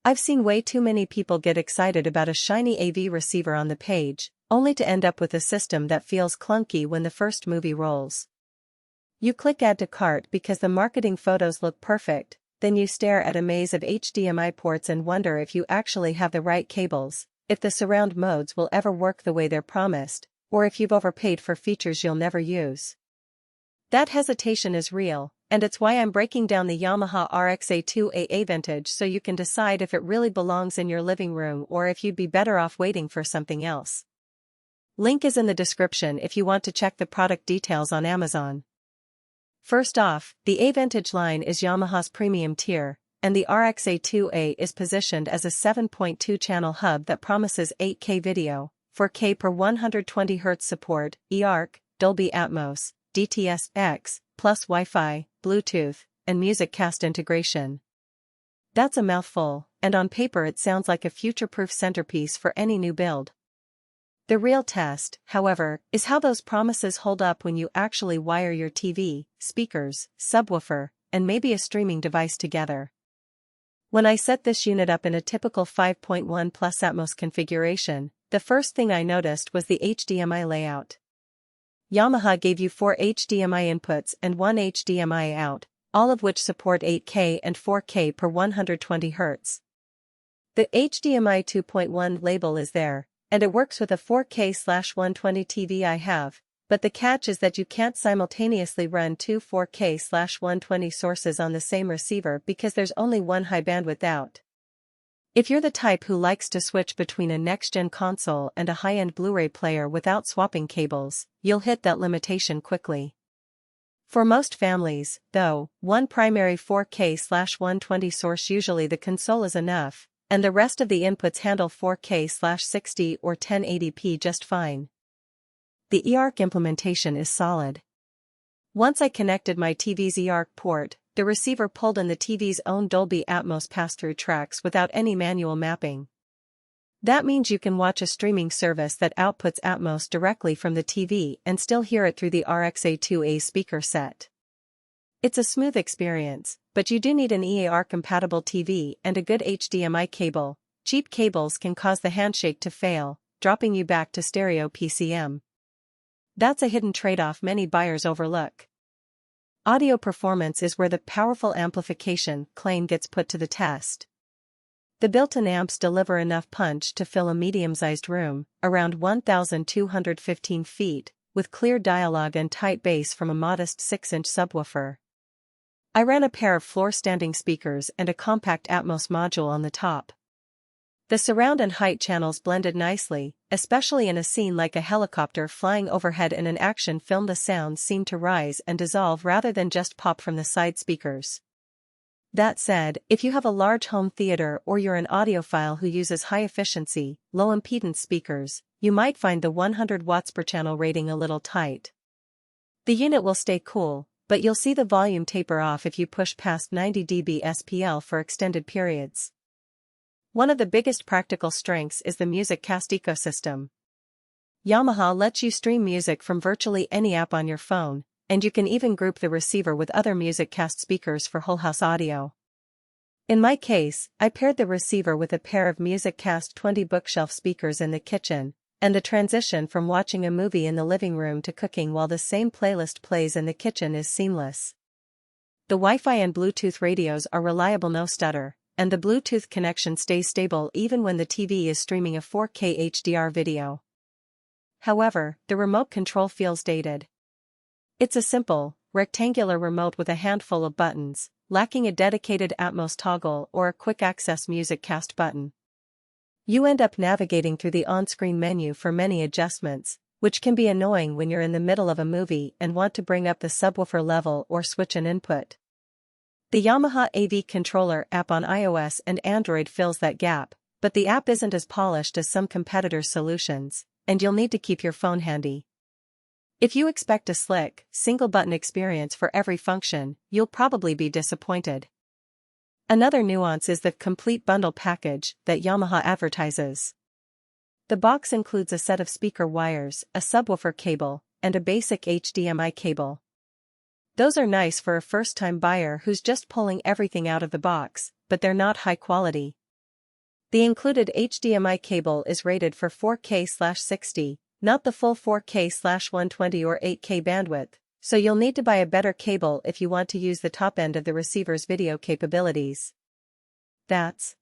I've seen way too many people get excited about a shiny AV receiver on the page, only to end up with a system that feels clunky when the first movie rolls. You click add to cart because the marketing photos look perfect, then you stare at a maze of HDMI ports and wonder if you actually have the right cables, if the surround modes will ever work the way they're promised, or if you've overpaid for features you'll never use. That hesitation is real, and it's why I'm breaking down the Yamaha RX A2A AVENTAGE so you can decide if it really belongs in your living room or if you'd be better off waiting for something else. Link is in the description if you want to check the product details on Amazon. First off, the AVENTAGE line is Yamaha's premium tier, and the RX A2A is positioned as a 7.2 channel hub that promises 8K video, 4K per 120Hz support, eARC, Dolby Atmos, DTS-X, plus Wi-Fi, Bluetooth, and MusicCast integration. That's a mouthful, and on paper it sounds like a future-proof centerpiece for any new build. The real test, however, is how those promises hold up when you actually wire your TV, speakers, subwoofer, and maybe a streaming device together. When I set this unit up in a typical 5.1 plus Atmos configuration, the first thing I noticed was the HDMI layout. Yamaha gave you 4 HDMI inputs and 1 HDMI out, all of which support 8K and 4K per 120 Hz. The HDMI 2.1 label is there, and it works with a 4K/120 TV I have, but the catch is that you can't simultaneously run two 4K/120 sources on the same receiver because there's only one high bandwidth out. If you're the type who likes to switch between a next-gen console and a high-end Blu-ray player without swapping cables, you'll hit that limitation quickly. For most families, though, one primary 4K/120 source, usually the console, is enough, and the rest of the inputs handle 4K/60 or 1080p just fine. The eARC implementation is solid. Once I connected my TV's eARC port, the receiver pulled in the TV's own Dolby Atmos pass-through tracks without any manual mapping. That means you can watch a streaming service that outputs Atmos directly from the TV and still hear it through the RX A2A speaker set. It's a smooth experience, but you do need an eARC-compatible TV and a good HDMI cable. Cheap cables can cause the handshake to fail, dropping you back to stereo PCM. That's a hidden trade-off many buyers overlook. Audio performance is where the powerful amplification claim gets put to the test. The built-in amps deliver enough punch to fill a medium-sized room, around 1,215 feet, with clear dialogue and tight bass from a modest 6-inch subwoofer. I ran a pair of floor-standing speakers and a compact Atmos module on the top. The surround and height channels blended nicely, especially in a scene like a helicopter flying overhead in an action film. The sound seemed to rise and dissolve rather than just pop from the side speakers. That said, if you have a large home theater or you're an audiophile who uses high-efficiency, low-impedance speakers, you might find the 100 watts per channel rating a little tight. The unit will stay cool, but you'll see the volume taper off if you push past 90 dB SPL for extended periods. One of the biggest practical strengths is the MusicCast ecosystem. Yamaha lets you stream music from virtually any app on your phone, and you can even group the receiver with other MusicCast speakers for whole house audio. In my case, I paired the receiver with a pair of MusicCast 20 bookshelf speakers in the kitchen, and the transition from watching a movie in the living room to cooking while the same playlist plays in the kitchen is seamless. The Wi-Fi and Bluetooth radios are reliable, no stutter, and the Bluetooth connection stays stable even when the TV is streaming a 4K HDR video. However, the remote control feels dated. It's a simple, rectangular remote with a handful of buttons, lacking a dedicated Atmos toggle or a quick access MusicCast button. You end up navigating through the on-screen menu for many adjustments, which can be annoying when you're in the middle of a movie and want to bring up the subwoofer level or switch an input. The Yamaha AV Controller app on iOS and Android fills that gap, but the app isn't as polished as some competitors' solutions, and you'll need to keep your phone handy. If you expect a slick, single-button experience for every function, you'll probably be disappointed. Another nuance is the complete bundle package that Yamaha advertises. The box includes a set of speaker wires, a subwoofer cable, and a basic HDMI cable. Those are nice for a first-time buyer who's just pulling everything out of the box, but they're not high quality. The included HDMI cable is rated for 4K/60, not the full 4K/120 or 8K bandwidth, so you'll need to buy a better cable if you want to use the top end of the receiver's video capabilities. That's